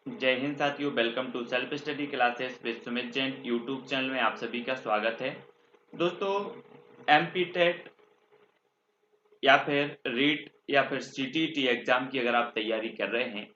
जय हिंद साथियों, welcome to self study classes with Sumit Jain YouTube channel में आप सभी का स्वागत है। दोस्तों, एमपी टेट या फिर रीट या फिर सीटीईटी एग्जाम की अगर आप तैयारी कर रहे हैं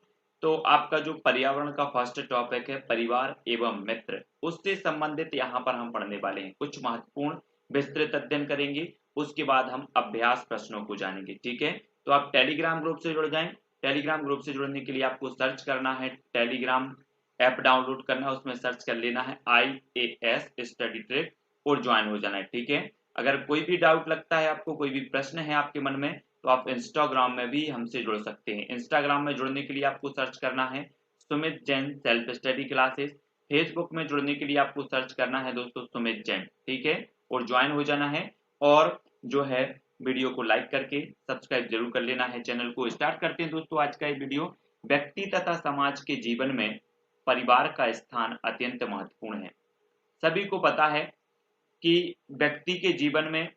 तो आपका जो पर्यावरण का फर्स्ट टॉपिक है परिवार एवं मित्र, उससे संबंधित यहाँ पर हम पढ़ने वाले हैं। कुछ महत्वपूर्ण विस्तृत अध्ययन करेंगे, उसके बाद हम अभ्यास प्रश्नों को जानेंगे। ठीक है, तो आप टेलीग्राम ग्रुप से जुड़ जाएं। टेलीग्राम ग्रुप से जुड़ने के लिए आपको सर्च करना है, टेलीग्राम ऐप डाउनलोड करना है, उसमें सर्च कर लेना है IAS स्टडी ट्रिक और ज्वाइन हो जाना है। ठीक है, अगर कोई भी डाउट लगता है, आपको कोई भी प्रश्न है आपके मन में, तो आप इंस्टाग्राम में भी हमसे जुड़ सकते हैं। इंस्टाग्राम में जुड़ने के लिए आपको सर्च करना है Sumit Jain self study classes. Facebook में जुड़ने के लिए आपको सर्च करना है दोस्तों सुमित जैन। ठीक है, और ज्वाइन हो जाना है, और जो है वीडियो को लाइक करके सब्सक्राइब जरूर कर लेना है। चैनल को स्टार्ट करते हैं दोस्तों आज का ये वीडियो। व्यक्ति तथा समाज के जीवन में परिवार का स्थान अत्यंत महत्वपूर्ण है। सभी को पता है कि व्यक्ति के जीवन में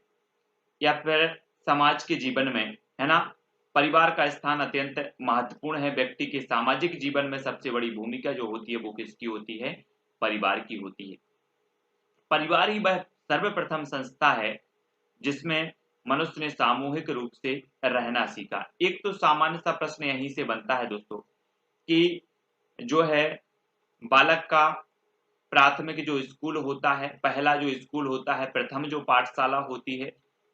या फिर समाज के जीवन में, है ना, परिवार का स्थान अत्यंत महत्वपूर्ण है। व्यक्ति के सामाजिक जीवन में सबसे बड़ी भूमिका जो होती है वो किसकी होती है? परिवार की होती है। परिवार ही वह सर्वप्रथम संस्था है जिसमें मनुष्य ने सामूहिक रूप से रहना सीखा। एक तो सामान्य सा प्रश्न यहीं से बनता है दोस्तों कि जो है बालक का प्राथमिक जो स्कूल होता है, पहला जो स्कूल होता है, प्रथम जो पाठशाला होती है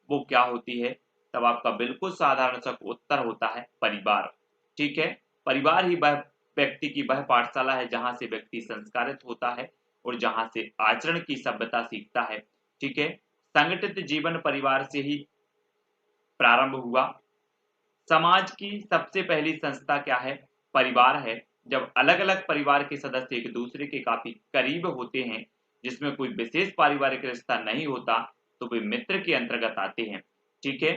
वो क्या होती है? तब आपका बिल्कुल साधारण सा उत्तर होता है परिवार। ठीक है, परिवार ही वह व्यक्ति की वह पाठशाला है जहां से व्यक्ति संस्कारित होता है और जहां से आचरण की सभ्यता सीखता है। ठीक है, संगठित जीवन परिवार से ही प्रारंभ हुआ। समाज की सबसे पहली संस्था क्या है? परिवार है। जब अलग अलग परिवार के सदस्य एक दूसरे के काफी करीब होते हैं, जिसमें कोई विशेष पारिवारिक रिश्ता नहीं होता, तो वे मित्र के अंतर्गत आते हैं। ठीक है,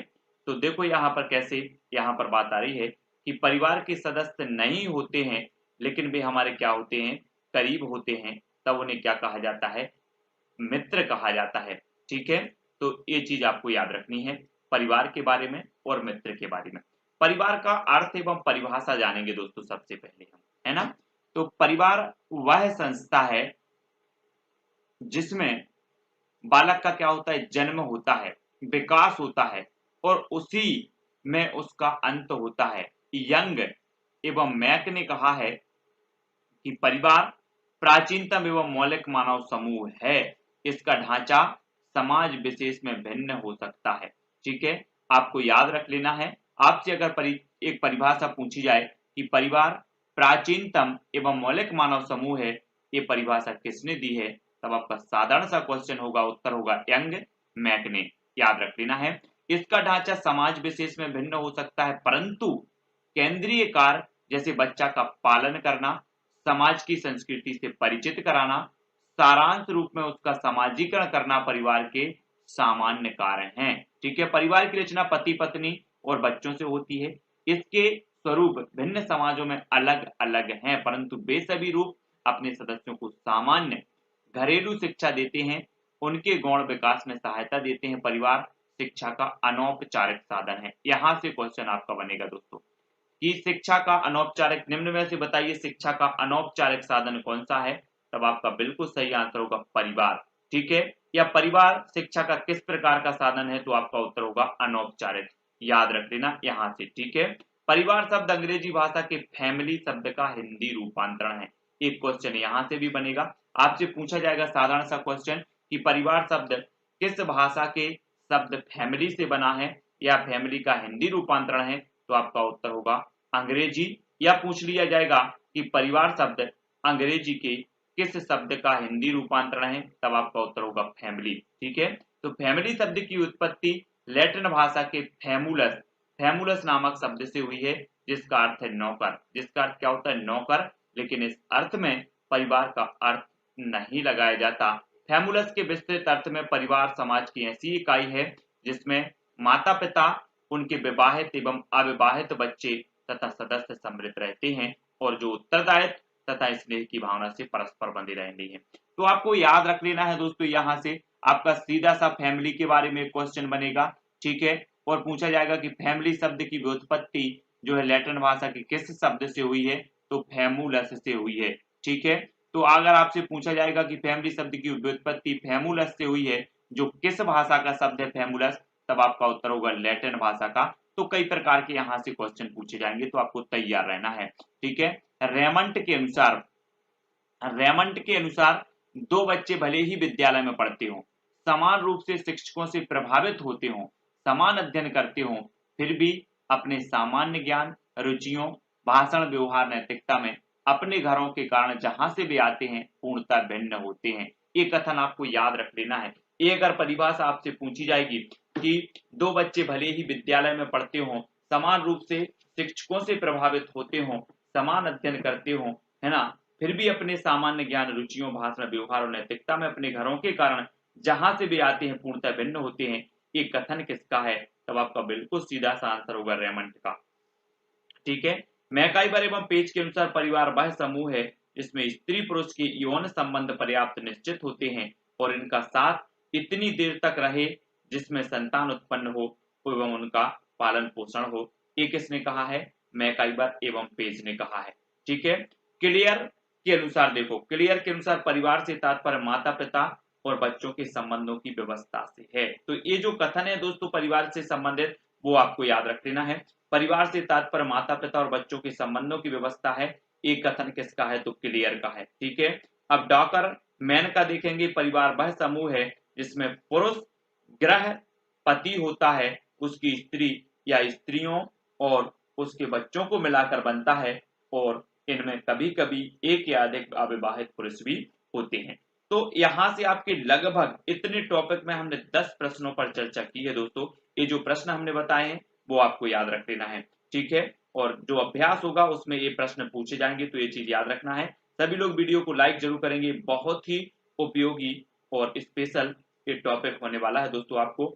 तो देखो यहाँ पर कैसे यहाँ पर बात आ रही है कि परिवार के सदस्य नहीं होते हैं लेकिन वे हमारे क्या होते हैं? करीब होते हैं, तब उन्हें क्या कहा जाता है? मित्र कहा जाता है। ठीक है, तो ये चीज आपको याद रखनी है परिवार के बारे में और मित्र के बारे में। परिवार का अर्थ एवं परिभाषा जानेंगे दोस्तों सबसे पहले हम, है ना। तो परिवार वह संस्था है जिसमें बालक का क्या होता है? जन्म होता है, विकास होता है और उसी में उसका अंत होता है। यंग एवं मैक ने कहा है कि परिवार प्राचीनतम एवं मौलिक मानव समूह है। इसका ढांचा समाज विशेष में भिन्न हो सकता है। ठीक है, आपको याद रख लेना है। आपसे अगर एक परिभाषा पूछी जाए कि परिवार प्राचीनतम एवं मौलिक मानव समूह है, ये परिभाषा किसने दी है? तब आपका साधारण सा क्वेश्चन होगा, उत्तर होगा यंग मैक ने। याद रख लेना है। इसका ढांचा समाज विशेष में भिन्न हो सकता है, परंतु केंद्रीय कार्य जैसे बच्चा का पालन करना, समाज की संस्कृति से परिचित कराना, सारांश रूप में उसका समाजीकरण करना परिवार के सामान्य कार्य हैं। ठीक है, परिवार की रचना पति पत्नी और बच्चों से होती है। इसके स्वरूप भिन्न समाजों में अलग अलग हैं, परंतु वे सभी रूप अपने सदस्यों को सामान्य घरेलू शिक्षा देते हैं, उनके गौण विकास में सहायता देते हैं। परिवार शिक्षा का अनौपचारिक साधन है। यहां से क्वेश्चन आपका बनेगा दोस्तों कि शिक्षा का अनौपचारिक, निम्न में से बताइए शिक्षा का अनौपचारिक साधन कौन सा है? तब आपका बिल्कुल सही आंसर होगा परिवार। ठीक है, या परिवार शिक्षा का किस प्रकार का साधन है? तो आपका उत्तर होगा अनौपचारिक। याद रख लेना यहां से। ठीक है, परिवार शब्द अंग्रेजी भाषा के फैमिली शब्द का हिंदी रूपांतरण है। एक क्वेश्चन यहां से भी बनेगा, आपसे पूछा जाएगा साधारण सा क्वेश्चन कि परिवार शब्द किस भाषा के शब्द फैमिली से बना है या फैमिली का हिंदी रूपांतरण है? तो आपका उत्तर होगा अंग्रेजी। या पूछ लिया जाएगा कि परिवार शब्द अंग्रेजी के किस शब्द का हिंदी रूपांतरण है? तब आपका उत्तर होगा फैमिली। ठीक है, तो फैमिली शब्द की उत्पत्ति लैटिन भाषा के फैमुलस फैमुलस नामक शब्द से हुई है, जिसका अर्थ है नौकर। जिसका अर्थ क्या होता है? नौकर। लेकिन इस अर्थ में परिवार का अर्थ नहीं लगाया जाता। फैमुलस के विस्तृत अर्थ में परिवार समाज की ऐसी इकाई है जिसमें माता पिता, उनके विवाहित एवं अविवाहित बच्चे तथा सदस्य सम्मिलित रहते हैं और जो उत्तरदायित्व तथा स्नेह की भावना से परस्पर बंधे रहते हैं। तो आपको याद रख लेना है दोस्तों, यहाँ से आपका सीधा सा फैमिली के बारे में क्वेश्चन बनेगा। ठीक है, और पूछा जाएगा कि फैमिली शब्द की व्युत्पत्ति जो है लैटिन भाषा के किस शब्द से हुई है? तो फैमुलस से हुई है। ठीक है, तो अगर आपसे पूछा जाएगा कि फैमिली शब्द की व्युत्पत्ति फैमुलस से हुई है, जो किस भाषा का शब्द है फैमुलस, तब आपका उत्तर होगा लैटिन भाषा का। तो कई प्रकार के यहाँ से क्वेश्चन पूछे जाएंगे, तो आपको तैयार रहना है। ठीक है, रेमंड के अनुसार दो बच्चे भले ही विद्यालय में पढ़ते हों, समान रूप से शिक्षकों से प्रभावित होते हों, समान अध्ययन करते हों, फिर भी अपने सामान्य ज्ञान, रुचियों, भाषण, व्यवहार, नैतिकता में अपने घरों के कारण जहां से भी आते हैं पूर्णतः भिन्न होते हैं। ये कथन आपको याद रख लेना है। ये अगर परिभाषा आपसे पूछी जाएगी कि दो बच्चे भले ही विद्यालय में पढ़ते हों, समान रूप से शिक्षकों से प्रभावित होते हों, समान अध्ययन करते हों, है ना, फिर भी अपने सामान्य ज्ञान, रुचियों, भाषण, व्यवहार और नैतिकता में अपने घरों के कारण जहां से भी आते हैं पूर्णतः भिन्न होते हैं, ये कथन किसका है? तब आपका बिल्कुल सीधा सा आंसर होगा रेमंड का। ठीक है, मैकाइवर एवं पेज के अनुसार परिवार वह समूह है जिसमें स्त्री पुरुष के यौन संबंध पर्याप्त निश्चित होते हैं और इनका साथ इतनी देर तक रहे जिसमें संतान उत्पन्न हो एवं उनका पालन पोषण हो। ये किसने कहा है? मैकाइवर एवं पेज ने कहा है। ठीक है, क्लियर के अनुसार देखो, क्लियर के अनुसार परिवार से तात्पर्य माता पिता और बच्चों के संबंधों की व्यवस्था से है। तो ये जो कथन है दोस्तों परिवार से संबंधित, वो आपको याद रख लेना है। परिवार से तात्पर्य माता पिता और बच्चों के संबंधों की व्यवस्था है, एक कथन किसका है? तो क्लियर का है। ठीक है, अब डॉकर मैन का देखेंगे, परिवार वह समूह है जिसमें पुरुष ग्रह पति होता है, उसकी स्त्री या स्त्रियों और उसके बच्चों को मिलाकर बनता है और इनमें कभी कभी एक या अधिक अविवाहित पुरुष भी होते हैं। तो यहां से आपके लगभग इतने टॉपिक में हमने 10 प्रश्नों पर चर्चा की है दोस्तों। ये जो प्रश्न हमने बताए हैं वो आपको याद रख लेना है। ठीक है, और जो अभ्यास होगा उसमें ये प्रश्न पूछे जाएंगे, तो ये चीज याद रखना है। सभी लोग वीडियो को लाइक जरूर करेंगे, बहुत ही उपयोगी और स्पेशल ये टॉपिक होने वाला है दोस्तों आपको।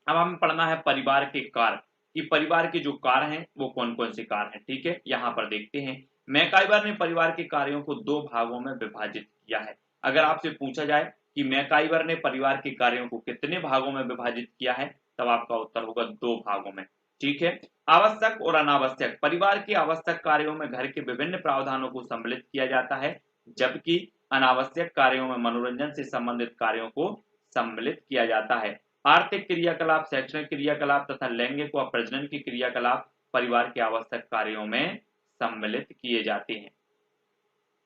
अब हमें पढ़ना है परिवार के कार्य, कि परिवार के जो कार्य हैं वो कौन कौन से कार्य हैं। ठीक है, यहाँ पर देखते हैं। मैकाइवर ने परिवार के कार्यों को 2 भागों में विभाजित किया है। अगर आपसे पूछा जाए कि मैकाइवर ने परिवार के कार्यों को कितने भागों में विभाजित किया है, तब आपका उत्तर होगा 2 भागों में। ठीक है, आवश्यक और अनावश्यक। परिवार के आवश्यक कार्यों में घर के विभिन्न प्रावधानों को सम्मिलित किया जाता है, जबकि अनावश्यक कार्यों में मनोरंजन से संबंधित कार्यों को सम्मिलित किया जाता है। आर्थिक क्रियाकलाप, शैक्षणिक क्रियाकलाप तथा लैंगिक व प्रजनन की क्रियाकलाप परिवार के आवश्यक कार्यों में सम्मिलित किए जाते हैं।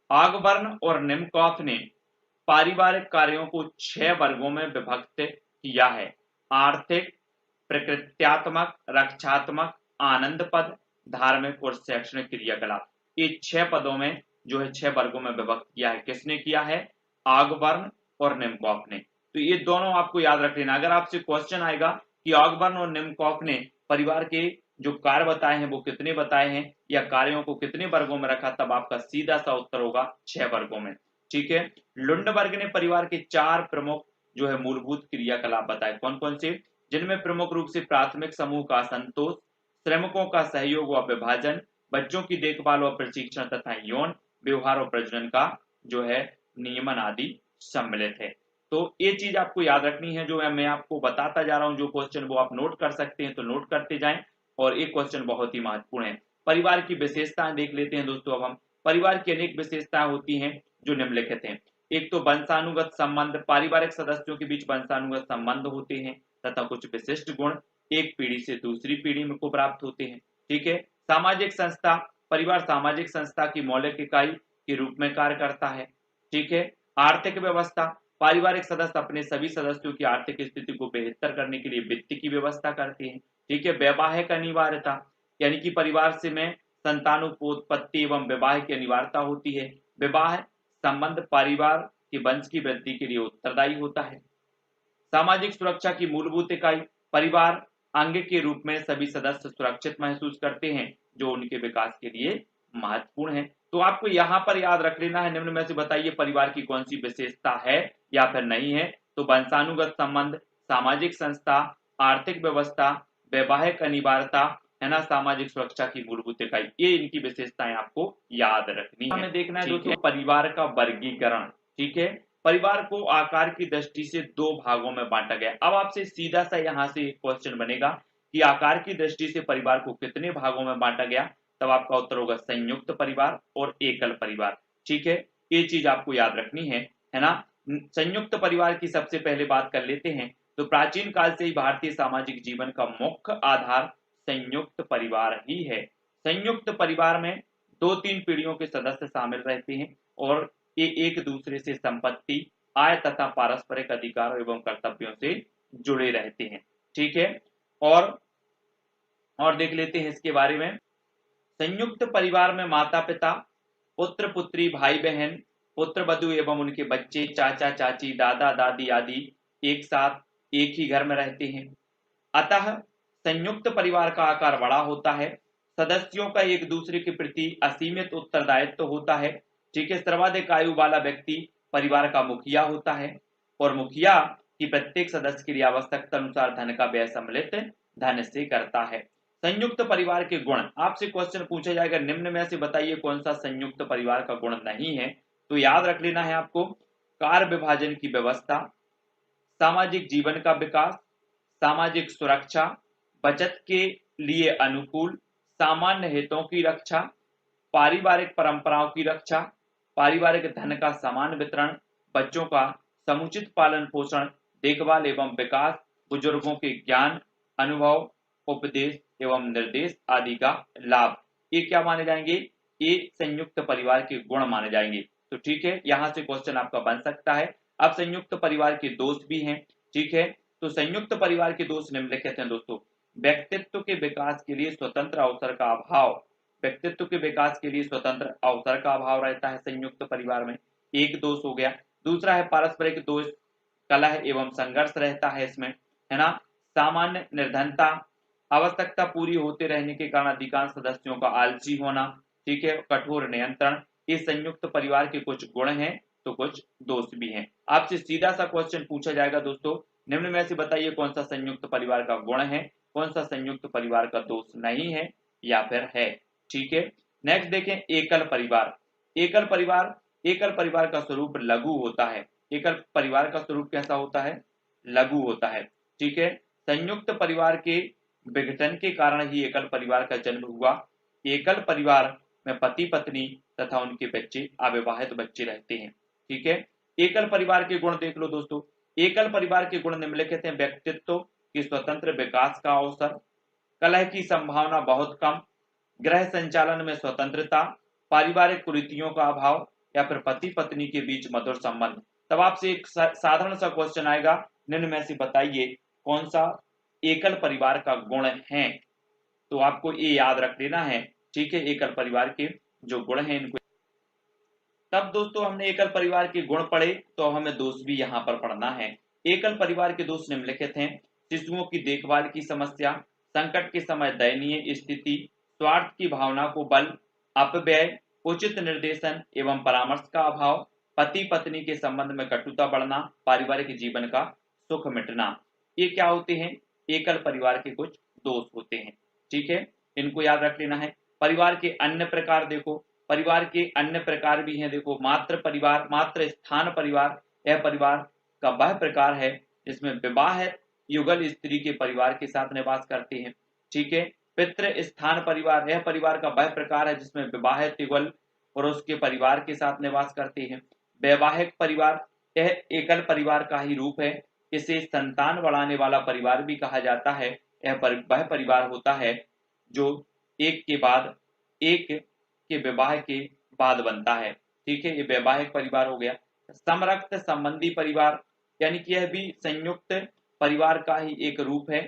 ऑगबर्न और निमकॉफ ने पारिवारिक कार्यों को 6 वर्गों में विभक्त किया है। आर्थिक, प्रकृत्यात्मक, रक्षात्मक, आनंदपद, धार्मिक और शैक्षणिक क्रियाकलाप। ये 6 पदों में जो है 6 वर्गों में विभक्त किया है। किसने किया है? ऑगबर्न और निमकॉफ ने। तो ये दोनों आपको याद रख लेना। अगर आपसे क्वेश्चन आएगा कि ऑगबर्न और निमकॉफ ने परिवार के जो कार्य बताए हैं वो कितने बताए हैं या कार्यों को कितने वर्गों में रखा, तब आपका सीधा सा उत्तर होगा 6 वर्गों में। ठीक है, लुंडबर्ग ने परिवार के 4 प्रमुख जो है मूलभूत क्रियाकलाप बताए। कौन कौन से? जिनमें प्रमुख रूप से प्राथमिक समूह का असंतोष, श्रमिकों का सहयोग व विभाजन, बच्चों की देखभाल और प्रशिक्षण तथा यौन व्यवहार और प्रजनन का जो है नियमन आदि सम्मिलित है। तो ये चीज आपको याद रखनी है, जो मैं आपको बताता जा रहा हूं जो क्वेश्चन, वो आप नोट कर सकते हैं, तो नोट करते जाएं। और एक क्वेश्चन बहुत ही महत्वपूर्ण है, परिवार की विशेषताएं देख लेते हैं दोस्तों। अब हम परिवार की अनेक विशेषताएं होती हैं जो निम्नलिखित हैं। एक तो वंशानुगत संबंध, पारिवारिक सदस्यों के बीच वंशानुगत संबंध होते हैं तथा कुछ विशिष्ट गुण एक पीढ़ी से दूसरी पीढ़ी में को प्राप्त होते हैं। ठीक है, सामाजिक संस्था, परिवार सामाजिक संस्था की मौलिक इकाई के रूप में कार्य करता है। ठीक है, आर्थिक व्यवस्था, पारिवारिक सदस्य अपने सभी सदस्यों की आर्थिक स्थिति को बेहतर करने के लिए वित्त की व्यवस्था करते हैं। ठीक है, वैवाहिक अनिवार्यता, यानी कि परिवार से में संतानोत्पत्ति एवं विवाह की अनिवार्यता होती है। विवाह संबंध परिवार के वंश की वृद्धि के लिए उत्तरदायी होता है। सामाजिक सुरक्षा की मूलभूत इकाई, परिवार अंग के रूप में सभी सदस्य सुरक्षित महसूस करते हैं जो उनके विकास के लिए महत्वपूर्ण है। तो आपको यहाँ पर याद रख लेना है, निम्न में से बताइए परिवार की कौन सी विशेषता है या फिर नहीं है। तो वंशानुगत संबंध, सामाजिक संस्था, आर्थिक व्यवस्था, वैवाहिक अनिवार्यता, है ना, सामाजिक सुरक्षा की मूलभूत इकाई, ये इनकी विशेषताएं आपको याद रखनी है। हमें देखना है दोस्तों परिवार का वर्गीकरण। ठीक है, परिवार को आकार की दृष्टि से 2 भागों में बांटा गया। अब आपसे सीधा सा यहाँ से एक क्वेश्चन बनेगा कि आकार की दृष्टि से परिवार को कितने भागों में बांटा गया, तब आपका उत्तर होगा संयुक्त परिवार और एकल परिवार। ठीक है, ये चीज आपको याद रखनी है ना। संयुक्त परिवार की सबसे पहले बात कर लेते हैं। तो प्राचीन काल से ही भारतीय सामाजिक जीवन का मुख्य आधार संयुक्त परिवार ही है। संयुक्त परिवार में 2-3 पीढ़ियों के सदस्य शामिल रहते हैं और ये एक दूसरे से संपत्ति, आय तथा पारस्परिक अधिकारों एवं कर्तव्यों से जुड़े रहते हैं। ठीक है, और देख लेते हैं इसके बारे में। संयुक्त परिवार में माता पिता, पुत्र पुत्री, भाई बहन, पुत्र वधू एवं उनके बच्चे, चाचा चाची, दादा दादी आदि एक साथ एक ही घर में रहते हैं। अतः संयुक्त परिवार का आकार बड़ा होता है। सदस्यों का एक दूसरे के प्रति असीमित उत्तरदायित्व होता है। ठीक है, सर्वाधिक आयु वाला व्यक्ति परिवार का मुखिया होता है और मुखिया की प्रत्येक सदस्य के लिए आवश्यकता अनुसार धन का व्यय सम्मिलित धन से करता है। संयुक्त परिवार के गुण, आपसे क्वेश्चन पूछा जाएगा निम्न में से बताइए कौन सा संयुक्त परिवार का गुण नहीं है। तो याद रख लेना है आपको, कार्य विभाजन की व्यवस्था, सामाजिक जीवन का विकास, सामाजिक सुरक्षा, बचत के लिए अनुकूल, सामान्य हितों की रक्षा, पारिवारिक परंपराओं की रक्षा, पारिवारिक धन का समान वितरण, बच्चों का समुचित पालन पोषण, देखभाल एवं विकास, बुजुर्गों के ज्ञान, अनुभव, उपदेश एवं निर्देश आदि का लाभ। ये क्या माने जाएंगे? ये संयुक्त परिवार के गुण माने जाएंगे। तो ठीक है, यहां से क्वेश्चन आपका बन सकता है। अब संयुक्त परिवार के दोष भी हैं। ठीक है, तो संयुक्त परिवार के दोष निम्नलिखित हैं दोस्तों। व्यक्तित्व के विकास के लिए स्वतंत्र अवसर का अभाव, व्यक्तित्व के विकास के लिए स्वतंत्र अवसर का अभाव रहता है संयुक्त परिवार में, एक दोष हो गया। दूसरा है पारस्परिक दोष, कलह एवं संघर्ष रहता है इसमें, है ना। सामान्य निर्धनता, आवश्यकता पूरी होते रहने के कारण अधिकांश सदस्यों का आलसी होना। ठीक है, कठोर नियंत्रण, ये संयुक्त परिवार के कुछ गुण हैं तो कुछ दोष भी हैं। आपसे सीधा सा क्वेश्चन पूछा जाएगा दोस्तों, निम्न में से बताइए कौन सा संयुक्त परिवार का गुण है, कौन सा संयुक्त परिवार का दोष नहीं है या फिर है। ठीक है, नेक्स्ट देखें एकल परिवार। एकल परिवार, एकल परिवार का स्वरूप लघु होता है। एकल परिवार का स्वरूप कैसा होता है? लघु होता है। ठीक है, संयुक्त परिवार के विघटन के कारण ही एकल परिवार का जन्म हुआ। एकल परिवार में पति पत्नी तथा उनके बच्चे, अविवाहित बच्चे रहते हैं। ठीक है, एकल परिवार के गुण देख लो दोस्तों। एकल परिवार के गुण निम्नलिखित हैं। व्यक्तित्व की स्वतंत्र विकास का अवसर, कलह की संभावना बहुत कम, गृह संचालन में स्वतंत्रता, पारिवारिक कुरीतियों का अभाव या फिर पति पत्नी के बीच मधुर संबंध। तब आपसे एक साधारण सा क्वेश्चन आएगा, निम्न में से बताइए कौन सा एकल परिवार का गुण है। तो आपको ये याद रख लेना है। ठीक है, एकल परिवार के जो गुण हैं इनको। तब दोस्तों हमने एकल परिवार के गुण पढ़े, तो हमें दोष भी यहाँ पर पढ़ना है। एकल परिवार के दोष निम्नलिखित हैं। शिशुओं की देखभाल की समस्या, संकट के समय दयनीय स्थिति, स्वार्थ की भावना को बल, अपव्यय, उचित निर्देशन एवं परामर्श का अभाव, पति पत्नी के संबंध में कटुता बढ़ना, पारिवारिक जीवन का सुख मिटना। ये क्या होते हैं? एकल परिवार के कुछ दोष होते हैं। ठीक है, इनको याद रख लेना है। परिवार के अन्य प्रकार देखो, परिवार के अन्य प्रकार भी हैं। देखो, मातृ परिवार, मातृ स्थान परिवार, यह परिवार का वह प्रकार है जिसमें विवाह युगल स्त्री के परिवार के साथ निवास करते हैं। ठीक है, पितृ स्थान परिवार, यह परिवार का वह प्रकार है जिसमें विवाहित युगल और उसके परिवार के साथ निवास करते हैं। वैवाहिक परिवार, यह एकल परिवार का ही रूप है। इसे संतान बढ़ाने वाला परिवार भी कहा जाता है। यह वह परिवार होता है जो एक के बाद एक के विवाह के बाद बनता है। ठीक है, ये वैवाहिक परिवार हो गया। समरक्त संबंधी परिवार, यानी कि यह भी संयुक्त परिवार का ही एक रूप है।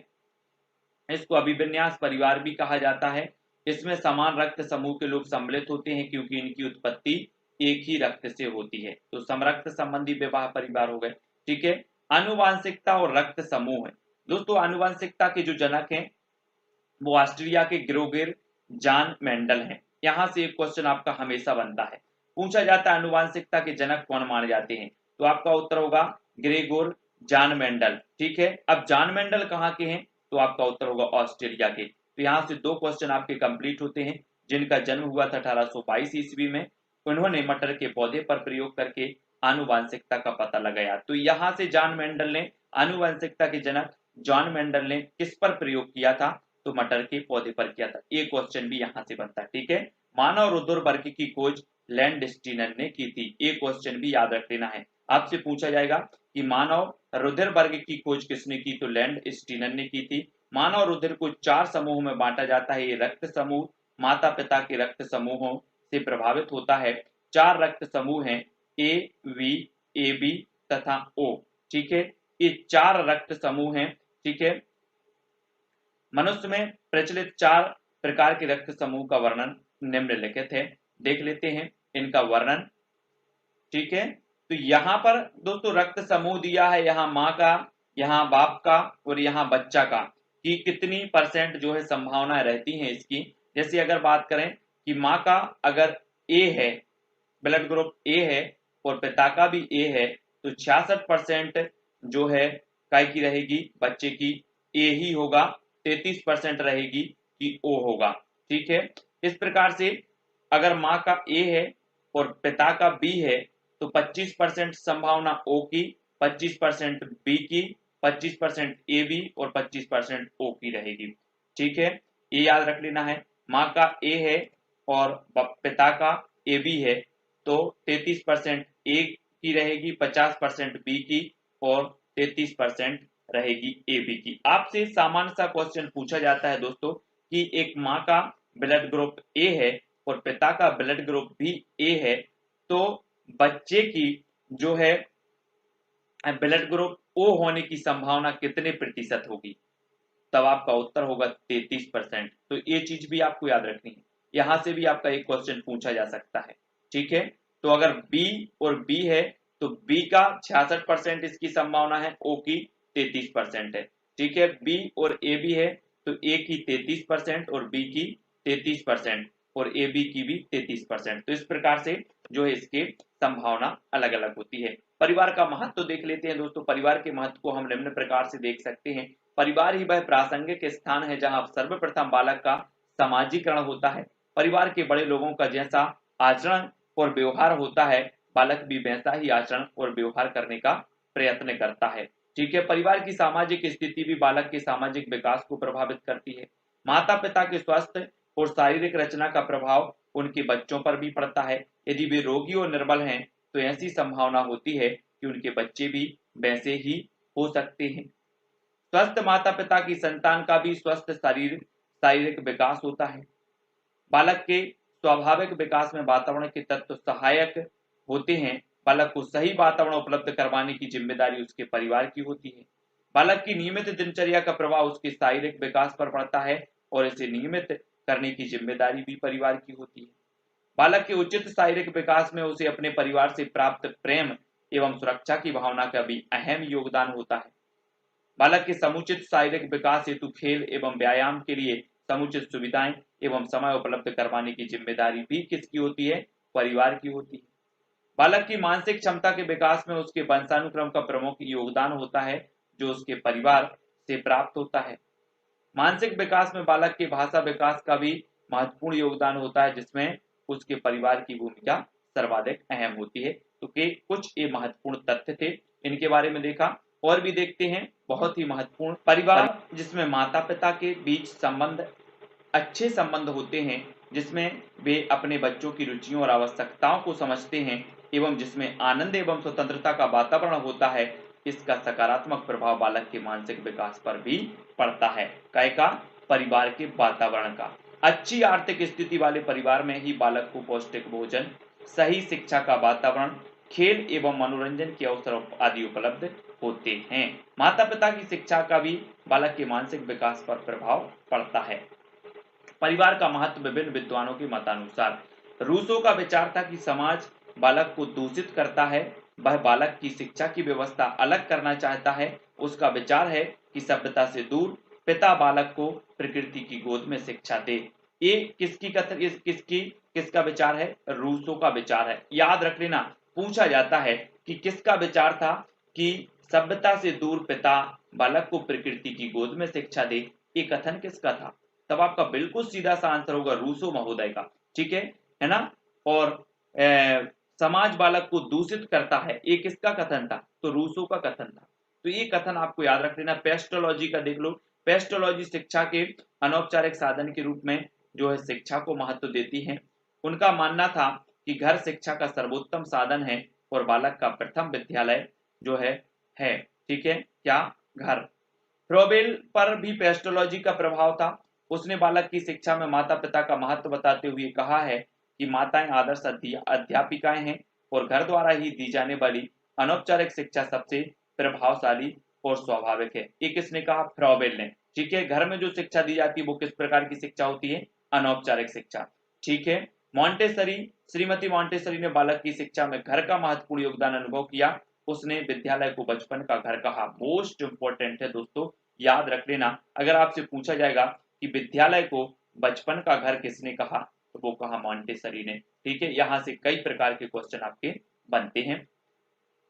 इसको अभिविन्यास परिवार भी कहा जाता है। इसमें समान रक्त समूह के लोग सम्मिलित होते हैं क्योंकि इनकी उत्पत्ति एक ही रक्त से होती है। तो समरक्त संबंधी विवाह परिवार हो गए। ठीक है, आनुवांशिकता और रक्त समूह है। दोस्तों, आनुवांशिकता के जो जनक हैं वो ऑस्ट्रिया के ग्रेगोर जान मेंडल हैं। यहां से एक क्वेश्चन आपका हमेशा बनता है, पूछा जाता है अनुवांशिकता के जनक कौन माने जाते हैं। तो आपका उत्तर होगा ग्रेगोर जान मेंडल। ठीक है, अब जान मेंडल कहाँ के हैं? तो आपका उत्तर होगा ऑस्ट्रेलिया के। तो यहाँ से दो क्वेश्चन आपके कंप्लीट होते हैं। जिनका जन्म हुआ था 1822 ईस्वी में, उन्होंने मटर के पौधे पर प्रयोग करके आनुवांशिकता का पता लगाया। तो यहाँ से जान मेंडल ने, आनुवांशिकता के जनक जॉन मेंडल ने किस पर प्रयोग किया था? तो मटर के पौधे पर किया था। ये क्वेश्चन भी यहाँ से बनता है, ठीक है। मानव रुधिर वर्ग की खोज लैंडस्टीनर ने की थी, ये क्वेश्चन भी याद रख लेना है। आपसे पूछा जाएगा कि मानव रुधिर वर्ग की खोज किसने की, तो लैंडस्टीनर ने की थी। मानव रुधिर को 4 समूहों में बांटा जाता है। ये रक्त समूह माता पिता के रक्त समूहों से प्रभावित होता है। 4 रक्त समूह हैं, ए, वी, ए बी तथा ओ, ठीक है। ये 4 रक्त समूह हैं, ठीक है। मनुष्य में प्रचलित 4 प्रकार के रक्त समूह का वर्णन निम्नलिखित है, देख लेते हैं इनका वर्णन, ठीक है। तो यहाँ पर दोस्तों रक्त समूह दिया है, यहाँ माँ का, यहाँ बाप का और यहाँ बच्चा का, कि कितनी परसेंट जो है संभावनाएं रहती हैं इसकी। जैसे अगर बात करें कि माँ का अगर ए है, ब्लड ग्रुप ए है और पिता का भी ए है, तो 66% जो है काय की रहेगी, बच्चे की ए ही होगा, 33% रहेगी कि ओ होगा, ठीक है। इस प्रकार से अगर माँ का ए है और पिता का बी है तो 25% संभावना ओ की, 25% बी की, 25% ए बी और 25% ओ की रहेगी, ठीक है। ये याद रख लेना है। माँ का ए है और पिता का ए बी है तो 33% ए की रहेगी, 50% बी की और 33% रहेगी ए बी की। आपसे सामान्य सा क्वेश्चन पूछा जाता है दोस्तों कि एक माँ का ब्लड ग्रुप ए है और पिता का ब्लड ग्रुप भी ए है, तो बच्चे की जो है ब्लड ग्रुप ओ होने की संभावना कितने प्रतिशत होगी, तब आपका उत्तर होगा 33%। तो ये चीज भी आपको याद रखनी है, यहां से भी आपका एक क्वेश्चन पूछा जा सकता है, ठीक है। तो अगर बी और बी है तो बी का 66% इसकी संभावना है, ओ की 33% है, ठीक है। बी और ए बी है तो ए की 33% और बी की 33% और ए बी की भी 33%। तो इस प्रकार से जो है इसकी संभावना अलग अलग होती है। परिवार का महत्व तो देख लेते हैं दोस्तों। परिवार के महत्व को हम निम्न प्रकार से देख सकते हैं। परिवार ही वह प्रासंगिक स्थान है जहां सर्वप्रथम बालक का समाजीकरण होता है। परिवार के बड़े लोगों का जैसा आचरण और व्यवहार होता है, बालक भी वैसा ही आचरण और व्यवहार करने का प्रयत्न करता है, ठीक है। परिवार की सामाजिक स्थिति भी बालक के सामाजिक विकास को प्रभावित करती है। माता पिता के स्वास्थ्य और शारीरिक रचना का प्रभाव उनके बच्चों पर भी पड़ता है। यदि वे रोगी और निर्बल हैं तो ऐसी संभावना होती है कि उनके बच्चे भी वैसे ही हो सकते हैं। स्वस्थ माता पिता की संतान का भी स्वस्थ शारीरिक विकास होता है। बालक के स्वाभाविक विकास में वातावरण के तत्व सहायक होते हैं। बालक को सही वातावरण उपलब्ध करवाने की जिम्मेदारी उसके परिवार की होती है। बालक की नियमित दिनचर्या का प्रभाव उसके शारीरिक विकास पर पड़ता है और इसे नियमित करने की जिम्मेदारी भी परिवार की होती है। बालक के उचित शारीरिक विकास में उसे अपने परिवार से प्राप्त प्रेम एवं सुरक्षा की भावना का भी अहम योगदान होता है। बालक के समुचित शारीरिक विकास हेतु खेल एवं व्यायाम के लिए समुचित सुविधाएं एवं समय उपलब्ध करवाने की जिम्मेदारी भी किसकी होती है, परिवार की होती है। बालक की मानसिक क्षमता के विकास में उसके वंशानुक्रम का प्रमुख योगदान होता है जो उसके परिवार से प्राप्त होता है। मानसिक विकास में बालक के भाषा विकास का भी महत्वपूर्ण योगदान होता है जिसमें उसके परिवार की भूमिका सर्वाधिक अहम होती है। तो के कुछ ये महत्वपूर्ण तथ्य थे, इनके बारे में देखा। और भी देखते हैं बहुत ही महत्वपूर्ण परिवार जिसमें माता पिता के बीच संबंध अच्छे संबंध होते हैं, जिसमें वे अपने बच्चों की रुचियों और आवश्यकताओं को समझते हैं एवं जिसमें आनंद एवं स्वतंत्रता का वातावरण होता है, इसका सकारात्मक प्रभाव बालक के मानसिक विकास पर भी पड़ता है। काय का, परिवार के वातावरण का। अच्छी आर्थिक स्थिति वाले परिवार में ही बालक को पौष्टिक भोजन, सही शिक्षा का वातावरण, खेल एवं मनोरंजन के अवसर आदि उपलब्ध होते हैं। माता पिता की शिक्षा का भी बालक के मानसिक विकास पर प्रभाव पड़ता है। परिवार का महत्व विभिन्न विद्वानों के मतानुसार। रूसो का विचार था कि समाज बालक को दूषित करता है, वह बालक की शिक्षा की व्यवस्था अलग करना चाहता है। उसका विचार है कि सभ्यता से दूर पिता बालक को प्रकृति की गोद में शिक्षा दे। ये किसका विचार है, रूसो का विचार है। याद रख लेना, पूछा जाता है कि किसका विचार था कि सभ्यता से दूर पिता बालक को प्रकृति की गोद में शिक्षा दे, ये कथन किसका था, तब आपका बिल्कुल सीधा सा आंसर होगा रूसो महोदय का, ठीक है ना। और समाज बालक को दूषित करता है, ये किसका कथन था, तो रूसो का कथन था। तो ये कथन आपको याद रख लेना। पेस्टोलॉजी का देख लो, पेस्टोलॉजी शिक्षा के अनौपचारिक साधन के रूप में जो है शिक्षा को महत्व देती है। उनका मानना था कि घर शिक्षा का सर्वोत्तम साधन है और बालक का प्रथम विद्यालय जो है ठीक है क्या, घर। फ्रोबेल पर भी पेस्टोलॉजी का प्रभाव था। उसने बालक की शिक्षा में माता पिता का महत्व बताते हुए कहा है कि माताएं आदर्श अध्यापिकाएं हैं और घर द्वारा ही दी जाने वाली अनौपचारिक शिक्षा सबसे प्रभावशाली और स्वाभाविक है। ये किसने कहा? फ्रोबेल ने। ठीक है, घर में जो शिक्षा दी जाती है वो किस प्रकार की शिक्षा होती है? अनौपचारिक शिक्षा। ठीक है, मॉन्टेसरी, श्रीमती मॉन्टेसरी ने बालक की शिक्षा में घर का महत्वपूर्ण योगदान अनुभव किया। उसने विद्यालय को बचपन का घर कहा। मोस्ट इंपोर्टेंट है दोस्तों, याद रख लेना। अगर आपसे पूछा जाएगा कि विद्यालय को बचपन का घर किसने कहा, तो वो कहा मॉन्टेसरी ने। ठीक है, यहां से कई प्रकार के क्वेश्चन आपके बनते हैं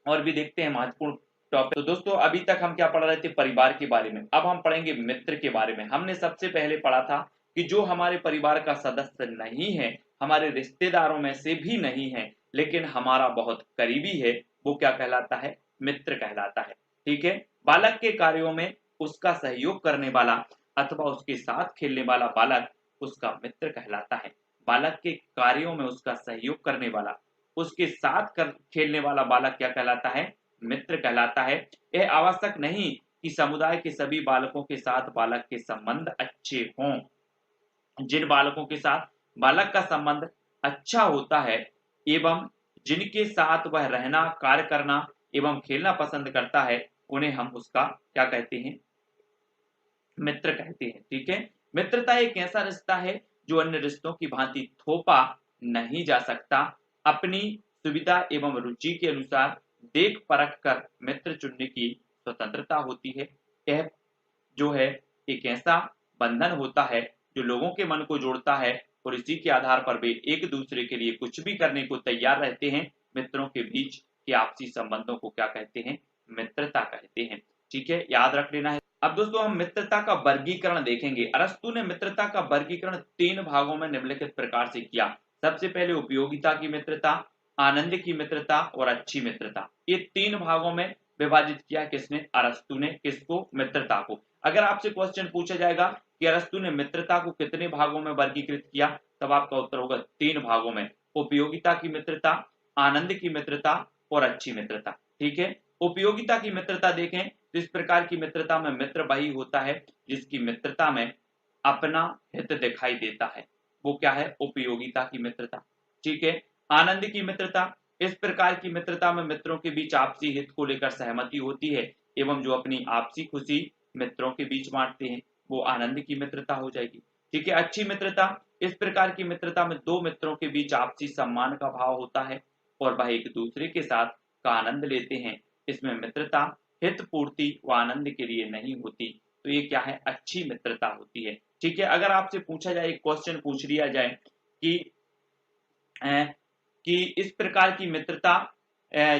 और भी देखते हैं महत्वपूर्ण टॉपिक। तो दोस्तों अभी तक हम क्या पढ़ रहे थे? परिवार के बारे में। अब हम पढ़ेंगे मित्र के बारे में। हमने सबसे पहले पढ़ा था कि जो हमारे परिवार का सदस्य नहीं है, हमारे रिश्तेदारों में से भी नहीं है, लेकिन हमारा बहुत करीबी है, वो क्या कहलाता है? मित्र कहलाता है। ठीक है, बालक के कार्यों में उसका सहयोग करने वाला अथवा उसके साथ खेलने वाला बालक उसका मित्र कहलाता है। बालक के कार्यों में उसका सहयोग करने वाला, उसके साथ खेलने वाला बालक क्या कहलाता है? मित्र कहलाता है। यह आवश्यक नहीं कि समुदाय के सभी बालकों के साथ बालक के संबंध अच्छे हों। जिन बालकों के साथ बालक का संबंध अच्छा होता है एवं जिनके साथ वह रहना, कार्य करना एवं खेलना पसंद करता है, उन्हें हम उसका क्या कहते हैं? मित्र कहते हैं। ठीक है, मित्रता एक ऐसा रिश्ता है जो अन्य रिश्तों की भांति थोपा नहीं जा सकता। अपनी सुविधा एवं रुचि के अनुसार देख परख कर मित्र चुनने की स्वतंत्रता होती है। यह जो है एक ऐसा बंधन होता है जो लोगों के मन को जोड़ता है और इसी के आधार पर वे एक दूसरे के लिए कुछ भी करने को तैयार रहते हैं। मित्रों के बीच के आपसी संबंधों को क्या कहते हैं? मित्रता कहते हैं। ठीक है, याद रख लेना है। अब दोस्तों हम मित्रता का वर्गीकरण देखेंगे। अरस्तु ने मित्रता का वर्गीकरण 3 भागों में निम्नलिखित प्रकार से किया। सबसे पहले उपयोगिता की मित्रता, आनंद की मित्रता और अच्छी मित्रता। ये 3 भागों में विभाजित किया किसने? अरस्तु ने। किसको? मित्रता को। अगर आपसे क्वेश्चन पूछा जाएगा कि अरस्तु ने मित्रता को कितने भागों में वर्गीकृत किया, तब आपका उत्तर होगा 3 भागों में। उपयोगिता की मित्रता, आनंद की मित्रता और अच्छी मित्रता। ठीक है, उपयोगिता की मित्रता देखें तो इस प्रकार की मित्रता में मित्र वही होता है जिसकी मित्रता में अपना हित दिखाई देता है, वो क्या है? उपयोगिता की मित्रता। ठीक है, आनंद की मित्रता, इस प्रकार की मित्रता में मित्रों के बीच आपसी हित को लेकर सहमति होती है एवं जो अपनी आपसी खुशी मित्रों के बीच बांटते हैं, वो आनंद की मित्रता हो जाएगी। ठीक है, अच्छी मित्रता, इस प्रकार की मित्रता में दो मित्रों के बीच आपसी सम्मान का भाव होता है और वह एक दूसरे के साथ का आनंद लेते हैं। इसमें मित्रता हित पूर्ति व आनंद के लिए नहीं होती, तो ये क्या है? अच्छी मित्रता होती है। ठीक है, अगर आपसे पूछा जाए, एक क्वेश्चन पूछ लिया जाए कि इस प्रकार की मित्रता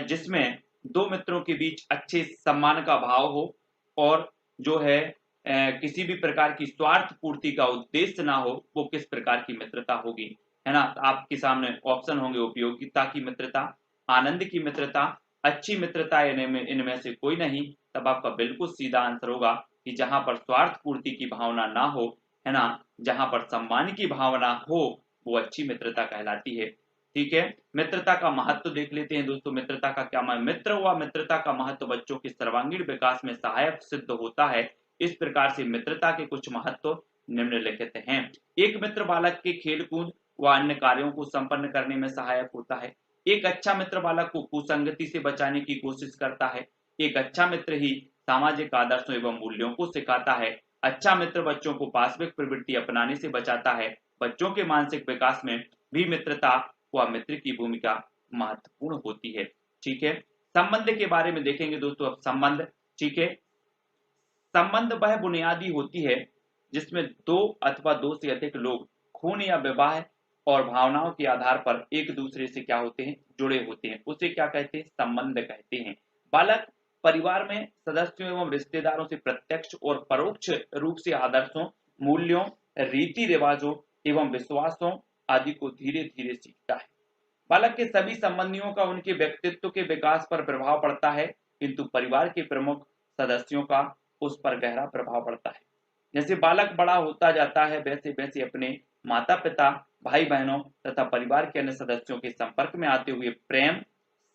जिसमें दो मित्रों के बीच अच्छे सम्मान का भाव हो और जो है किसी भी प्रकार की स्वार्थ पूर्ति का उद्देश्य ना हो, वो किस प्रकार की मित्रता होगी? है ना, तो आपके सामने ऑप्शन होंगे। उपयोगिता की मित्रता, आनंद की मित्रता, अच्छी मित्रता, इनमें से कोई नहीं। तब आपका बिल्कुल सीधा आंसर होगा कि जहां पर स्वार्थ पूर्ति की भावना ना हो, है ना, जहां पर सम्मान की भावना हो, वो अच्छी मित्रता कहलाती है। ठीक है, मित्रता का महत्व देख लेते हैं दोस्तों। मित्रता का क्या मित्र व मित्रता का महत्व बच्चों के सर्वांगीण विकास में सहायक सिद्ध होता है। इस प्रकार से मित्रता के कुछ महत्व निम्नलिखित हैं। एक मित्र बालक के खेलकूद व अन्य कार्यों को संपन्न करने में सहायक होता है। एक अच्छा मित्र बालक को कुसंगति से बचाने की कोशिश करता है। एक अच्छा मित्र ही सामाजिक आदर्शों एवं मूल्यों को सिखाता है। अच्छा मित्र बच्चों को पाशविक प्रवृत्ति अपनाने से बचाता है। बच्चों के मानसिक विकास में भी मित्रता व मित्र की भूमिका महत्वपूर्ण होती है। ठीक है, संबंध के बारे में देखेंगे दोस्तों। अब संबंध, ठीक है, संबंध वह बुनियादी होती है जिसमें दो अथवा दो से अधिक लोग खून या विवाह और भावनाओं के आधार पर एक दूसरे से क्या होते हैं? जुड़े होते हैं। उसे क्या कहते हैं? संबंध कहते हैं। बालक परिवार में सदस्यों एवं रिश्तेदारों से प्रत्यक्ष और परोक्ष रूप से आदर्शों, मूल्यों, रीति रिवाजों एवं विश्वासों आदि को धीरे धीरे सीखता है। बालक के सभी संबंधियों का उनके व्यक्तित्व के विकास पर प्रभाव पड़ता है, किंतु परिवार के प्रमुख सदस्यों का उस पर गहरा प्रभाव पड़ता है। जैसे बालक बड़ा होता जाता है वैसे वैसे अपने माता पिता, भाई बहनों तथा परिवार के अन्य सदस्यों के संपर्क में आते हुए प्रेम,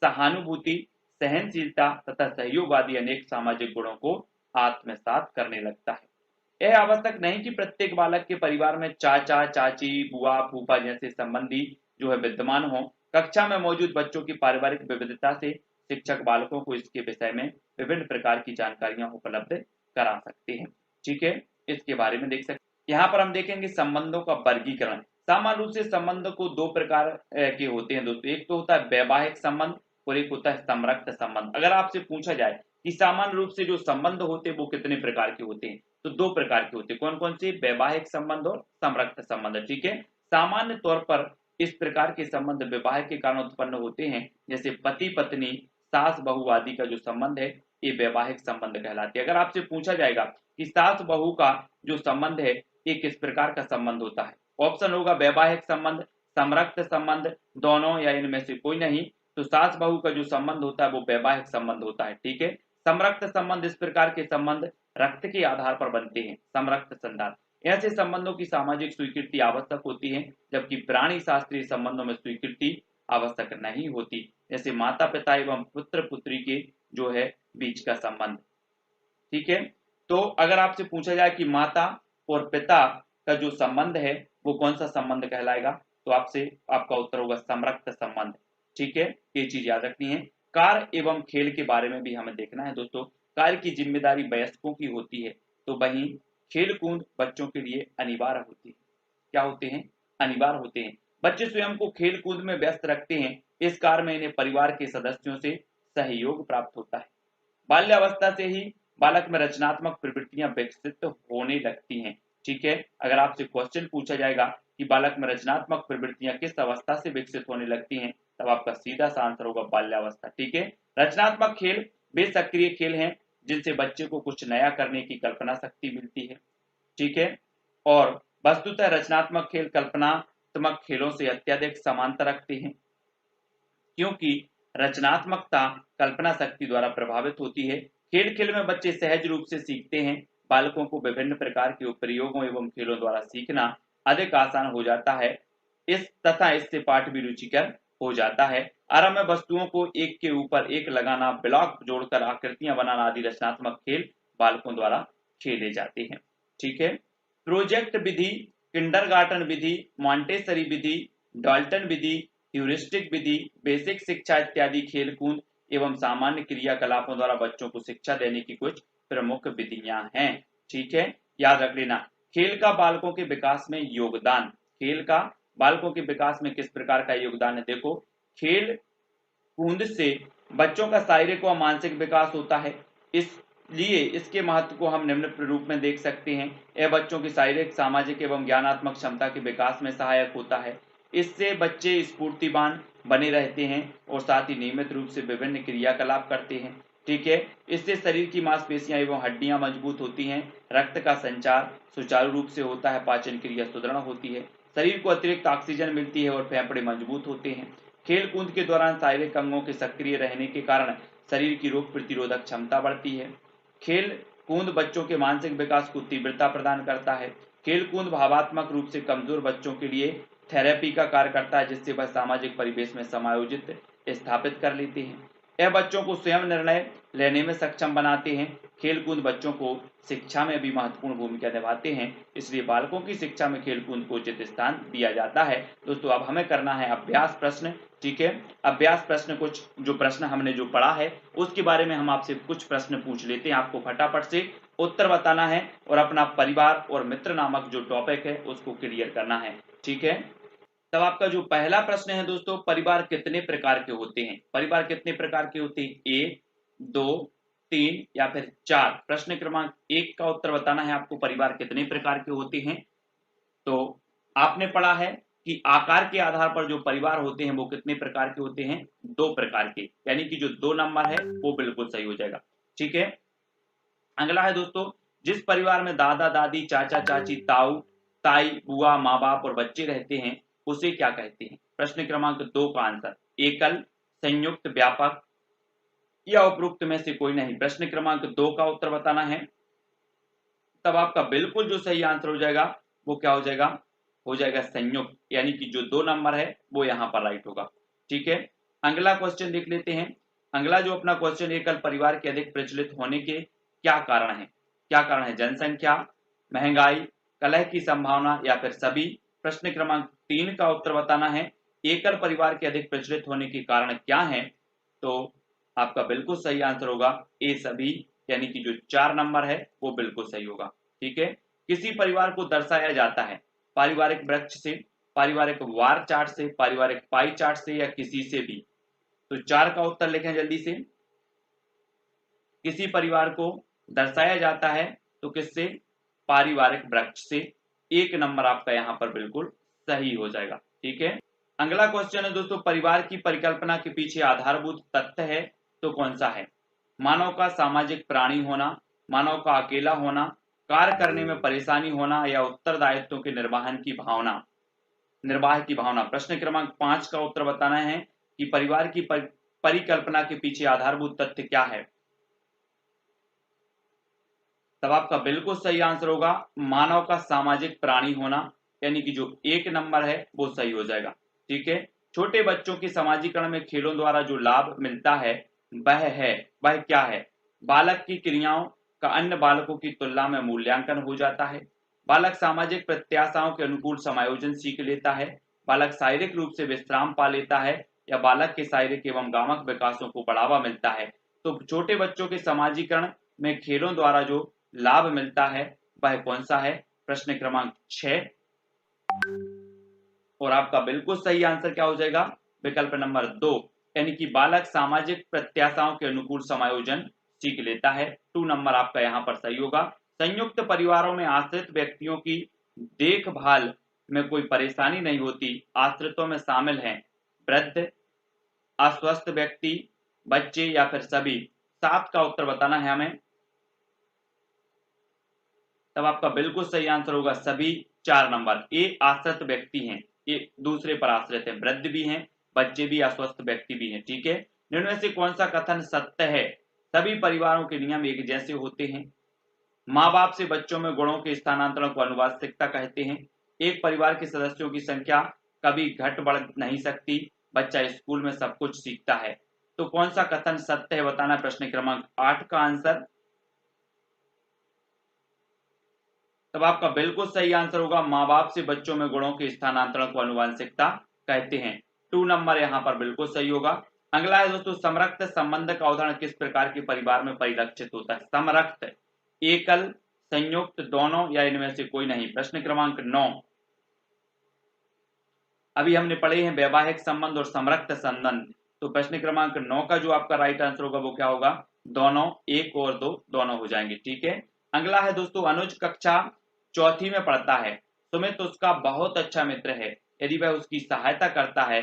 सहानुभूति, सहनशीलता तथा सहयोग आदि अनेक सामाजिक गुणों को आत्मसात करने लगता है। यह आवश्यक नहीं कि प्रत्येक बालक के परिवार में चाचा, चाची, बुआ, फूफा जैसे संबंधी जो है विद्यमान हो। कक्षा में मौजूद बच्चों की पारिवारिक विविधता से शिक्षक बालकों को इसके विषय में विभिन्न प्रकार की जानकारियां उपलब्ध करा सकते हैं। ठीक है, इसके बारे में देख सकते हैं। यहाँ पर हम देखेंगे संबंधों का वर्गीकरण। सामान्य रूप से संबंध को दो प्रकार के होते हैं दोस्तों। एक तो होता है वैवाहिक संबंध और एक होता है संरक्त संबंध। अगर आपसे पूछा जाए कि सामान्य रूप से जो संबंध होते हैं वो कितने प्रकार के होते हैं, तो दो प्रकार के होते हैं। कौन कौन से? वैवाहिक संबंध और संरक्त संबंध। ठीक है, सामान्य तौर पर इस प्रकार के संबंध विवाह के कारण उत्पन्न होते हैं, जैसे पति पत्नी, सास बहू आदि का जो संबंध है ये वैवाहिक संबंध कहलाते हैं। अगर आपसे पूछा जाएगा कि सास बहू का जो संबंध है ये किस प्रकार का संबंध होता है, ऑप्शन होगा वैवाहिक संबंध, संरक्त संबंध, दोनों या इनमें से कोई नहीं। तो सास बहू का जो संबंध होता है वो वैवाहिक संबंध होता है। ठीक है, संरक्त संबंध इस प्रकार के संबंध रक्त के आधार पर बनते हैं। संरक्त संबंध ऐसे संबंधों की सामाजिक स्वीकृति आवश्यक होती है, जबकि प्राणी शास्त्रीय संबंधों में स्वीकृति आवश्यक नहीं होती, जैसे माता पिता एवं पुत्र पुत्री के जो है बीच का संबंध। ठीक है, तो अगर आपसे पूछा जाए कि माता और पिता का जो संबंध है वो कौन सा संबंध कहलाएगा, तो आपका उत्तर होगा संरक्त संबंध। ठीक है, ये चीज याद रखनी है। कार्य एवं खेल के बारे में भी हमें देखना है दोस्तों। कार्य की जिम्मेदारी वयस्कों की होती है, तो वहीं खेल कूद बच्चों के लिए अनिवार्य होती है। क्या होते हैं? अनिवार्य होते हैं। बच्चे स्वयं को खेल कूद में व्यस्त रखते हैं, इस कार्य में इन्हें परिवार के सदस्यों से सहयोग प्राप्त होता है। बाल्यावस्था से ही बालक में रचनात्मक प्रवृत्तियां विकसित होने लगती हैं। ठीक है, अगर आपसे क्वेश्चन पूछा जाएगा कि बालक में रचनात्मक प्रवृत्तियां किस अवस्था से विकसित होने लगती हैं, तब आपका सीधा सा आंसर होगा बाल्यावस्था। ठीक है, रचनात्मक खेल वे सक्रिय खेल हैं जिनसे बच्चे को कुछ नया करने की कल्पना शक्ति मिलती है। ठीक है, और वस्तुतः रचनात्मक खेल कल्पनात्मक खेलों से अत्यधिक समानता रखते हैं, क्योंकि रचनात्मकता कल्पना शक्ति द्वारा प्रभावित होती है। खेल खेल में बच्चे सहज रूप से सीखते हैं। बालकों को विभिन्न प्रकार के प्रयोगों एवं खेलों द्वारा सीखना अधिक आसान हो जाता है, इससे पाठ भी रुचिकर हो जाता है। आरंभ में वस्तुओं को एक के ऊपर एक लगाना, ब्लॉक जोड़कर आकृतियां बनाना आदि रचनात्मक खेल बालकों द्वारा खेले जाते हैं। ठीक है, प्रोजेक्ट विधि, किंडरगार्टन विधि, मॉन्टेसरी विधि, डाल्टन विधि, ह्यूरिस्टिक विधि, बेसिक शिक्षा इत्यादि खेल कूद एवं सामान्य क्रियाकलापों द्वारा बच्चों को शिक्षा देने की कुछ प्रमुख विधियां हैं। ठीक है, याद रख लेना। खेल का बालकों के विकास में योगदान, खेल का बालकों के विकास में किस प्रकार का योगदान है? देखो, खेल कूद से बच्चों का शारीरिक व मानसिक विकास होता है, इसलिए इसके महत्व को हम निम्न रूप में देख सकते हैं। यह बच्चों की शारीरिक, सामाजिक एवं ज्ञानात्मक क्षमता के विकास में सहायक होता है। इससे बच्चे स्फूर्तिवान बने रहते हैं और साथ ही नियमित रूप से विभिन्न क्रियाकलाप करते हैं। ठीक है, इससे शरीर की मांसपेशियां एवं हड्डियां मजबूत होती हैं, रक्त का संचार सुचारू रूप से होता है, पाचन क्रिया सुदृढ़ होती है, शरीर को अतिरिक्त ऑक्सीजन मिलती है और फेफड़े मजबूत होते हैं। खेल कूद के दौरान शारीरिक अंगों के सक्रिय रहने के कारण शरीर की रोग प्रतिरोधक क्षमता बढ़ती है। खेल कूद बच्चों के मानसिक विकास को तीव्रता प्रदान करता है। खेल कूद भावात्मक रूप से कमजोर बच्चों के लिए थेरेपी का कार्य करता है, जिससे वह सामाजिक परिवेश में समायोजित स्थापित कर लेते हैं। यह बच्चों को स्वयं निर्णय लेने में सक्षम बनाते हैं। खेल कूद बच्चों को शिक्षा में भी महत्वपूर्ण भूमिका निभाते हैं, इसलिए बालकों की शिक्षा में खेल कूद को उचित स्थान दिया जाता है। दोस्तों, अब हमें करना है अभ्यास प्रश्न। ठीक है, अभ्यास प्रश्न, कुछ जो प्रश्न हमने जो पढ़ा है उसके बारे में हम आपसे कुछ प्रश्न पूछ लेते हैं। आपको फटाफट से उत्तर बताना है और अपना परिवार और मित्र नामक जो टॉपिक है उसको क्लियर करना है। ठीक है, तब आपका जो पहला प्रश्न है दोस्तों, परिवार कितने प्रकार के होते हैं? परिवार कितने प्रकार के होते हैं? 1, 2, 3 या फिर 4? प्रश्न क्रमांक 1 का उत्तर बताना है आपको, परिवार कितने प्रकार के होते हैं। तो आपने पढ़ा है कि आकार के आधार पर जो परिवार होते हैं वो कितने प्रकार के होते हैं? 2 प्रकार के, यानी कि जो 2 नंबर है वो बिल्कुल सही हो जाएगा। ठीक है, अगला है दोस्तों, जिस परिवार में दादा दादी, चाचा चाची, ताऊ ताई, बुआ, माँ बाप और बच्चे रहते हैं उसे क्या कहते हैं? प्रश्न क्रमांक 2 का आंसर एकल, संयुक्त, व्यापक या उपरोक्त में से कोई नहीं। प्रश्न क्रमांक 2 का उत्तर बताना है। तब आपका बिल्कुल जो सही आंसर हो जाएगा वो क्या हो जाएगा संयुक्त, यानी कि जो 2 नंबर है वो यहाँ पर राइट होगा। ठीक है, अगला क्वेश्चन देख लेते हैं। अगला जो अपना क्वेश्चन, एकल परिवार के अधिक प्रचलित होने के क्या कारण है? क्या कारण है? जनसंख्या, महंगाई, कलह की संभावना या फिर सभी। प्रश्न क्रमांक 3 का उत्तर बताना है। एकल परिवार के अधिक प्रचलित होने के कारण क्या है? तो आपका बिल्कुल सही आंसर होगा ए सभी, यानी कि जो 4 नंबर है वो बिल्कुल सही होगा। ठीक है, किसी परिवार को दर्शाया जाता है पारिवारिक वृक्ष से, पारिवारिक वार चार्ट से, पारिवारिक पाई चार्ट से या किसी से भी। तो 4 का उत्तर लिखें जल्दी से। किसी परिवार को दर्शाया जाता है तो किससे? पारिवारिक वृक्ष से। 1 नंबर आपका यहाँ पर बिल्कुल सही हो जाएगा। ठीक है, अगला क्वेश्चन है दोस्तों, परिवार की परिकल्पना के पीछे आधारभूत तथ्य है तो कौन सा है? मानव का सामाजिक प्राणी होना, मानव का अकेला होना, कार्य करने में परेशानी होना या उत्तरदायित्वों के निर्वाह की भावना। प्रश्न क्रमांक 5 का उत्तर बताना है कि परिवार की परिकल्पना के पीछे आधारभूत तथ्य क्या है? तब आपका बिल्कुल सही आंसर होगा मानव का सामाजिक प्राणी होना, यानी कि जो 1 नंबर है वो सही हो जाएगा। ठीक है, छोटे बच्चों के समाजीकरण में खेलों द्वारा जो लाभ मिलता है वह क्या है? बालक की क्रियाओं का अन्य बालकों की तुलना में मूल्यांकन हो जाता है, बालक सामाजिक प्रत्याशाओं के अनुकूल समायोजन सीख लेता है, बालक शारीरिक रूप से विश्राम पा लेता है या बालक के शारीरिक एवं गामक विकासों को बढ़ावा मिलता है। तो छोटे बच्चों के समाजीकरण में खेलों द्वारा जो लाभ मिलता है वह कौन सा है? प्रश्न क्रमांक 6। और आपका बिल्कुल सही आंसर क्या हो जाएगा? विकल्प नंबर 2, यानी कि बालक सामाजिक प्रत्याशाओं के अनुकूल समायोजन सीख लेता है। 2 नंबर आपका यहाँ पर सही होगा। संयुक्त परिवारों में आश्रित व्यक्तियों की देखभाल में कोई परेशानी नहीं होती। आश्रितों में शामिल हैं वृद्ध, अस्वस्थ व्यक्ति, बच्चे या फिर सभी। 7 का उत्तर बताना है हमें। तब आपका बिल्कुल सही आंसर होगा सभी। 4 नंबर ए आश्रित व्यक्ति हैं, ये दूसरे पर आश्रित है, वृद्ध भी हैं, बच्चे भी, अस्वस्थ व्यक्ति भी हैं। ठीक है, निम्न में से कौन सा कथन सत्य है? सभी परिवारों के नियम एक जैसे होते हैं, माँ बाप से बच्चों में गुणों के स्थानांतरण को अनुवांशिकता कहते हैं, एक परिवार के सदस्यों की संख्या कभी घट बढ़ नहीं सकती, बच्चा स्कूल में सब कुछ सीखता है। तो कौन सा कथन सत्य है बताना। प्रश्न क्रमांक 8 का आंसर। तब आपका बिल्कुल सही आंसर होगा माँ बाप से बच्चों में गुणों के स्थानांतरण को अनुवांशिकता कहते हैं। 2 नंबर यहाँ पर बिल्कुल सही होगा। अगला है दोस्तों, समरक्त संबंध का उदाहरण किस प्रकार के परिवार में परिलक्षित होता है? समरक्त, एकल, संयुक्त, दोनों या इनमें से कोई नहीं। प्रश्न क्रमांक 9। अभी हमने पढ़े हैं वैवाहिक संबंध और समरक्त संबंध, तो प्रश्न क्रमांक 9 का जो आपका राइट आंसर होगा वो क्या होगा? दोनों, 1 और 2 दोनों हो जाएंगे। ठीक है, अगला है दोस्तों, अनुज कक्षा 4वीं में पढ़ता है, सुमित उसका बहुत अच्छा मित्र है, यदि वह उसकी सहायता करता है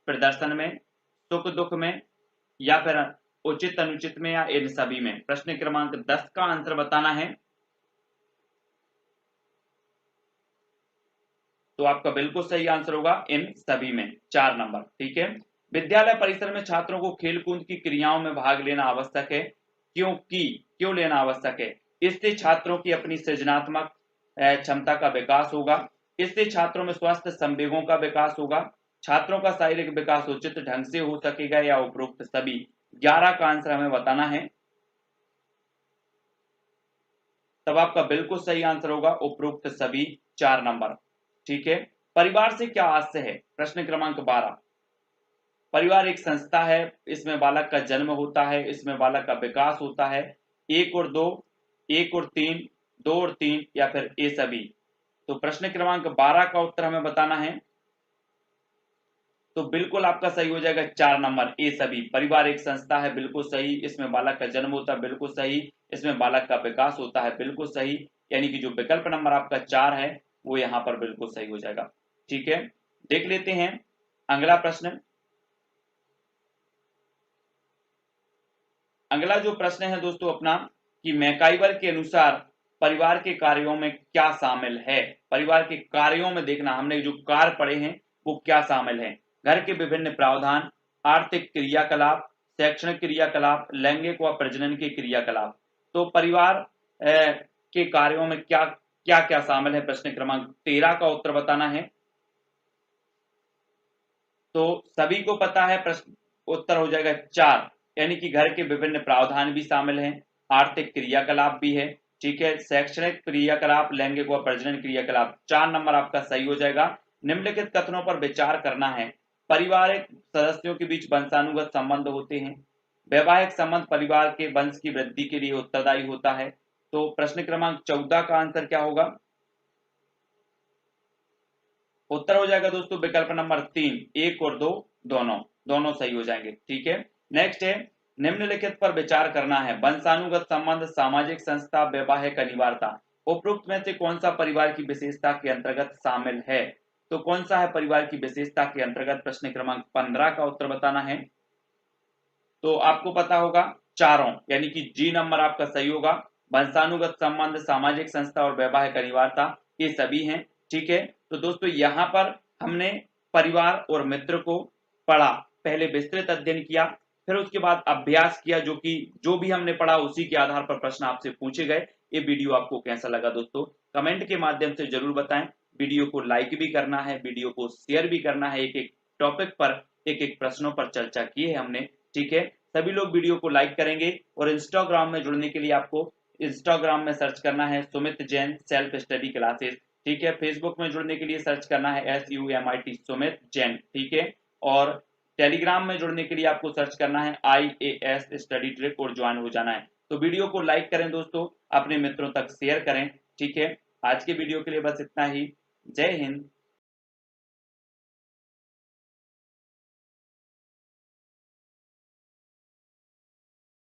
प्रदर्शन में, सुख दुख में या फिर उचित अनुचित में या इन सभी में। प्रश्न क्रमांक 10 का आंसर बताना है। तो आपका बिल्कुल सही आंसर होगा इन सभी में, 4 नंबर। ठीक है, विद्यालय परिसर में छात्रों को खेलकूद की क्रियाओं में भाग लेना आवश्यक है, क्यों लेना आवश्यक है? इससे छात्रों की अपनी सृजनात्मक क्षमता का विकास होगा, इससे छात्रों में स्वस्थ संवेगों का विकास होगा, छात्रों का शारीरिक विकास उचित ढंग से हो सकेगा या उपरोक्त सभी। 11 का आंसर हमें बताना है। तब आपका बिल्कुल सही आंसर होगा उपरोक्त सभी, 4 नंबर। ठीक है, परिवार से क्या आशय है? प्रश्न क्रमांक 12। परिवार एक संस्था है, इसमें बालक का जन्म होता है, इसमें बालक का विकास होता है। 1 और 2, 1 और 3, 2 और 3 या फिर ए सभी। तो प्रश्न क्रमांक 12 का उत्तर हमें बताना है। तो बिल्कुल आपका सही हो जाएगा 4 नंबर ए सभी। परिवार एक संस्था है, बिल्कुल सही। इसमें बालक का जन्म होता है, बिल्कुल सही। इसमें बालक का विकास होता है, बिल्कुल सही। यानी कि जो विकल्प नंबर आपका 4 है वो यहाँ पर बिल्कुल सही हो जाएगा। ठीक है, देख लेते हैं अगला प्रश्न। अगला जो प्रश्न है दोस्तों अपना, कि मैकाइवर के अनुसार परिवार के कार्यों में क्या शामिल है? परिवार के कार्यों में देखना, हमने जो कार्य पढ़े हैं वो क्या शामिल है? घर के विभिन्न प्रावधान, आर्थिक क्रियाकलाप, शैक्षणिक क्रियाकलाप, लैंगिक व प्रजनन के क्रियाकलाप। तो परिवार के कार्यों में क्या क्या क्या शामिल है? प्रश्न क्रमांक 13 का उत्तर बताना है। तो सभी को पता है, प्रश्न उत्तर हो जाएगा 4, यानी कि घर के विभिन्न प्रावधान भी शामिल हैं, आर्थिक क्रियाकलाप भी है, ठीक है, शैक्षणिक क्रियाकलाप, लैंगिक व प्रजनन क्रियाकलाप। 4 नंबर आपका सही हो जाएगा। निम्नलिखित कथनों पर विचार करना है। पारिवारिक सदस्यों के बीच वंशानुगत संबंध होते हैं। वैवाहिक संबंध परिवार के वंश की वृद्धि के लिए उत्तरदायी होता है। तो प्रश्न क्रमांक 14 का आंसर क्या होगा? उत्तर हो जाएगा दोस्तों विकल्प नंबर 3, 1 और 2 दोनों दोनों सही हो जाएंगे, ठीक है। नेक्स्ट है, निम्नलिखित पर विचार करना है। वंशानुगत संबंध, सामाजिक संस्था, वैवाहिक अनिवार्यता, उपरोक्त में से कौन सा परिवार की विशेषता के अंतर्गत शामिल है? तो कौन सा है परिवार की विशेषता के अंतर्गत? प्रश्न क्रमांक 15 का उत्तर बताना है। तो आपको पता होगा चारों, यानी कि जी नंबर आपका सही होगा। वंशानुगत संबंध, सामाजिक संस्था और वैवाहिक अनिवार्यता, ये सभी हैं, ठीक है। तो दोस्तों यहाँ पर हमने परिवार और मित्र को पढ़ा, पहले विस्तृत अध्ययन किया, फिर उसके बाद अभ्यास किया, जो कि जो भी हमने पढ़ा उसी के आधार पर प्रश्न आपसे पूछे गए। ये वीडियो आपको कैसा लगा दोस्तों, कमेंट के माध्यम से जरूर बताएं। वीडियो को लाइक भी करना है, वीडियो को शेयर भी करना है। एक एक टॉपिक पर, एक एक प्रश्नों पर चर्चा की है हमने, ठीक है। सभी लोग वीडियो को लाइक करेंगे। और इंस्टाग्राम में जुड़ने के लिए आपको इंस्टाग्राम में सर्च करना है Sumit Jain self study classes, ठीक है। फेसबुक में जुड़ने के लिए सर्च करना है SUMIT सुमित जैन, ठीक है। और टेलीग्राम में जुड़ने के लिए आपको सर्च करना है IAS स्टडी ट्रिक और ज्वाइन हो जाना है। तो वीडियो को लाइक करें दोस्तों, अपने मित्रों तक शेयर करें, ठीक है। आज के वीडियो के लिए बस इतना ही। जय हिंद।